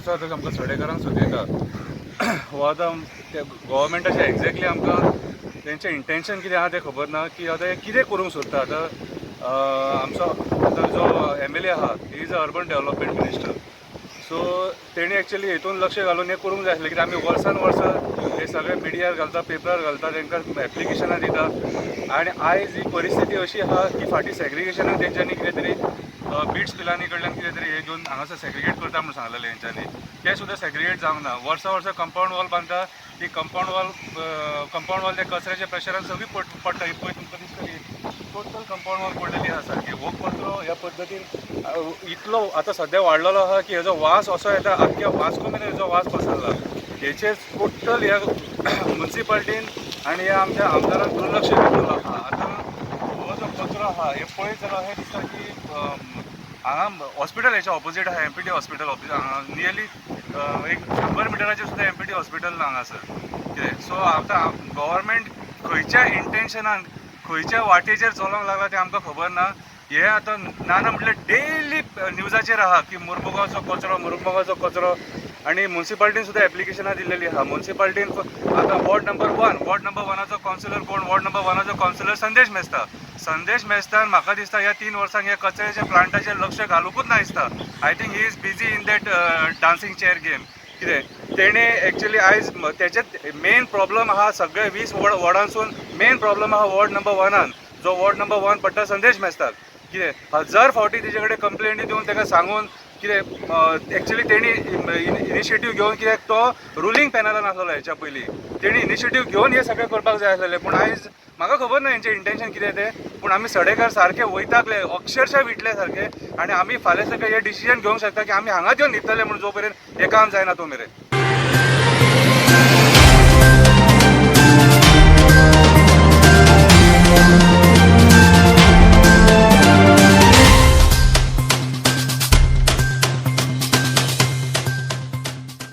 वर्सां आतां आमकां सडेकरांक सुटयता हो आतां ते गोवोरमेंटाचें एक्झॅक्टली आमकां तेंचें इंटेंशन कितें आहा तें खबर ना की आतां हे कितें करूंक सोदता आतां आमचो आतां जो MLA आहा he is a urban development minister so तेणी एक्चुअली हेतून लक्ष घालून हें करूंक जाय आसलें कित्याक आमी वर्सान वर्स हे सगळे मिडियार घालता पेपरार घालता तांकां एप्लिकेशनां दिता आनी आयज ही परिस्थिती अशी आहा की फाटीं सेग्रिगेशनाक तेंच्यांनी कितें तरी बिट्स पिलांनी कडल्यान कितें तरी हे घेवन हांगासर सेग्रिगेट करता म्हणून सांगलेलें हेंच्यांनी तें सुद्दां सेग्रिगेट जावंक ना वर्सा वर्सा कंपाउंड वॉल बांदता ती कंपाउंड वॉल त्या कचऱ्याच्या प्रेशरान सगळी पडटा ही पळय तुमकां दिसतली टोटल कंपाउंड वॉल पडलेली आसा सारकी हो कचरो ह्या पद्दतीन इतलो आतां सद्या वाडलेलो आहा की हेजो वास असो येता आख्ख्या वास्को मेरेन हेजो वास पसरला हेचेर टोटल ह्या म्युन्सिपाल्टीन आनी ह्या आमच्या आमदारान दुर्लक्ष केल्लो आहा आतां हो जो कचरो आहा हे पळयत जाल्यार अशें दिसता की हांगा हॉस्पिटल हेच्या ऑपोजीट आहा MPT हॉस्पिटल नियरली एक 100 मिटराचेर सुद्दां MPT हॉस्पिटल ना हांगासर कितें सो आतां गव्हर्मेंट खंयच्या इंटेंशनान खंयच्या वाटेचेर चलोंक लागला तें आमकां खबर ना हे आतां ना म्हटल्यार डेली न्यूजाचेर आहा की मुरमुगांवचो कचरो आनी म्युन्सिपाल्टीन सुद्दां एप्लिकेशनां दिल्लेली आहा म्युन्सिपाल्टीन आतां वॉर्ड नंबर 1 कावन्सिलर कोण वॉर्ड नंबर 1 कावन्सिलर संदेश मेस्तान म्हाका दिसता ह्या 3 वर्सांक ह्या कचऱ्याच्या प्लांटाचेर लक्ष घालूंकूच ना दिसता I think he is busy in that dancing chair game कितें तेणे एक्चुअली आयज तेचे मेन प्रॉब्लम आहा सगळे 20 वॉर्डांसून मेन प्रॉब्लम आहा वॉर्ड नंबर 1 जो वॉर्ड नंबर 1 पडटा संदेश मेस्ताक कितें 1000 फावटी तेजे कडेन कंप्लेंटी दिवन ताका सांगून कितें एक्चुअली तेणी इनिशिएटीव घेवन कित्याक तो रुलींग पॅनलान आसलेलो हेच्या पयलीं तेणी इनिशिएटीव घेवन हे सगळें करपाक जाय आसलेलें पूण आयज म्हाका खबर ना हेंचें इंटेंशन कितें तें पूण आमी सडेकार सारके वयताकले अक्षरशः विटले सारके आनी आमी फाल्यां सकाळीं हे डिसिजन घेवंक शकता की आमी हांगाच येवन न्हिदतले म्हणून जो पर्यंत हें काम जायना तो मेरेन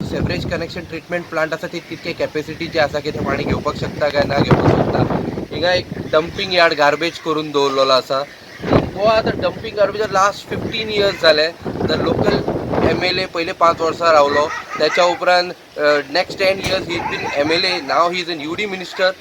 सेवरेज कनेक्शन ट्रीटमेंट प्लांट आसा ती तितके कॅपेसिटीचे आसा की ते पाणी घेवपाक शकता काय ना घेवपाक शकता हिंगा एक डंपिंग यार्ड गार्बेज करून दवरलेलो आसा हो आतां डंपिंग गार्बेज लास्ट 15 इयर्स जाले द लोकल MLA पयले 5 वर्सां रावलो त्याच्या उपरांत next 10 years he been MLA नाव he is an UD minister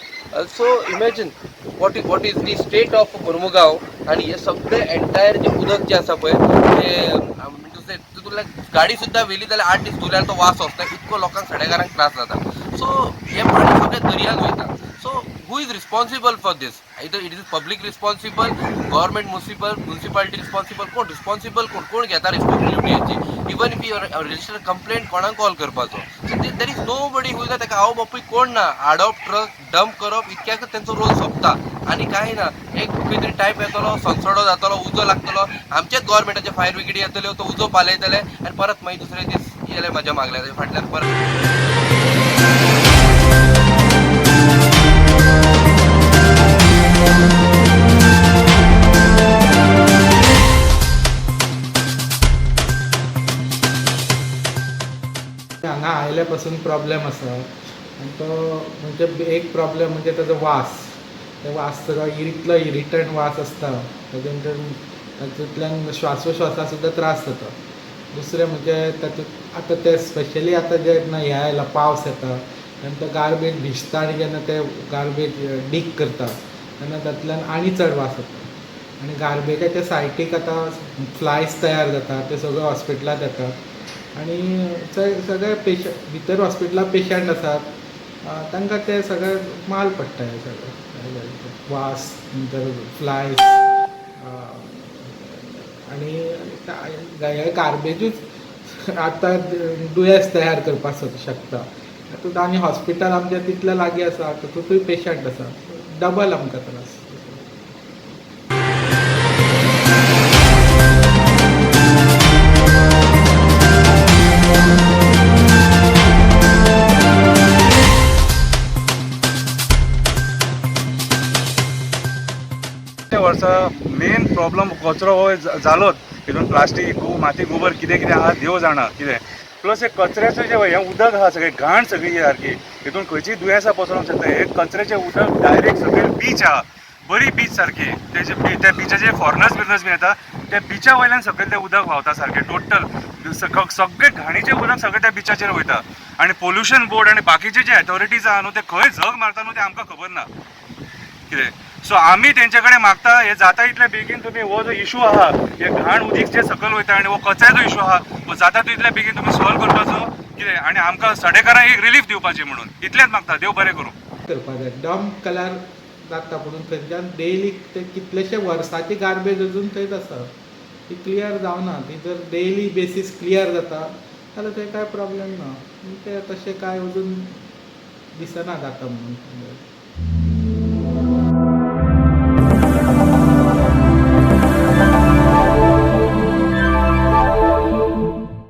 so imagine what is the state of Mormugao आनी हे सगळे एंटायर जे उदक जे आसा पळय ते तितूंतल्यान गाडी सुद्दां व्हेली जाल्यार 8 दीस धुल्यार तो वास वचता इतको लोकांक सडेकारांक त्रास जाता सो हे पाणी सगळें दर्यान वयता so who is responsible for this either it is public responsible government municipality responsible कोण घेता रिस्पॉन्सिबिलिटी हेची even if you register complaint कोणाक कॉल करपाचो so there is nobody who is ताका हांव बापूय कोण ना हाडप ट्रक डंप करप इतक्याक तेंचो रोल सोंपता आनी कांय ना एक खंय तरी टायप येतलो सनसडो जातलो उजो लागतलो आमचेच गव्हर्मेंटाचे फायर ब्रिगेडी येतल्यो तो उजो पालयतले आनी परत मागीर दुसरे दीस येयले म्हाज्या मागल्या फाटल्यान परत हांगा आयल्या पासून प्रॉब्लेम आसा आनी तो म्हणजे एक प्रॉब्लेम म्हणजे ताजो वास तो वास सगळो इतलो इरिटंट वास आसता तातूंतल्यान श्वासोश्वासा सुद्दां त्रास जाता दुसरें म्हणजे तातूंत आतां ते स्पेशली आतां जेन्ना हें आयला पावस येता आनी तो गार्बेज भिजता आनी जेन्ना ते गार्बेज डीग करता तेन्ना तातूंतल्यान आनी चड वास येता आनी गार्बेजाच्या सायटीक आतां फ्लायज तयार जाता ते सगळे हॉस्पिटलांत येतात आनी सगळे भितर हॉस्पिटलांत पेशंट आसात तांकां ते सगळे माल पडटा हे सगळे वास नंतर फ्लायज आनी हे गार्बेजूच आतां दुयेंस तयार करपाक शकता तातूंत आनी हॉस्पिटल आमचें तितलें लागीं आसा तातूंतूय पेशंट आसा डबल आमकां त्रास वर्सा मेन प्रॉब्लम कचरो हो जालोच हितून प्लास्टीक माती गोबर कितें कितें आहा देव जाणा कितें प्लस हे कचऱ्याचें जें हें उदक आहा सगळें घाण सगळी सारकी हितून खंयचीय दुयेंसां पसरोंक शकता हे कचऱ्याचें उदक डायरेक्ट सगळें बीच आहा बरी बीच सारखी त्या बिचाचे फॉरनर्स बिरनर्स बी येता त्या बिचा वयल्यान सगळें तें उदक व्हांवता सारकें टोटल सगळें घाणीचें उदक सगळें त्या बिचाचेर वयता आनी पोल्युशन बोर्ड आनी बाकीचे जे अथॉरिटीज आहा न्हू ते खंय झग मारता न्हू ते आमकां खबर ना कितें सो आमी तेंचे कडेन मागता हे जाता इतले बेगीन तुमी हो जो इशू आहा हे घाण उदीक जे सकयल वयता आनी हो कचऱ्याचो इशू आहा हो जाता तितले बेगीन तुमी सॉल्व करपाचो कितें आनी आमकां सडेकारांक एक रिलीफ दिवपाची म्हणून इतलेंच मागता देव बरें करूं करपाक जाय डंप कल्यार जाता पूण थंयच्यान डेली ते कितलेशे वर्साची गार्बेज अजून थंयच आसा ती क्लियर जावना ती जर डेली बेसीस क्लियर जाता जाल्यार थंय कांय प्रॉब्लेम ना ते तशें कांय अजून दिसना जाता म्हणून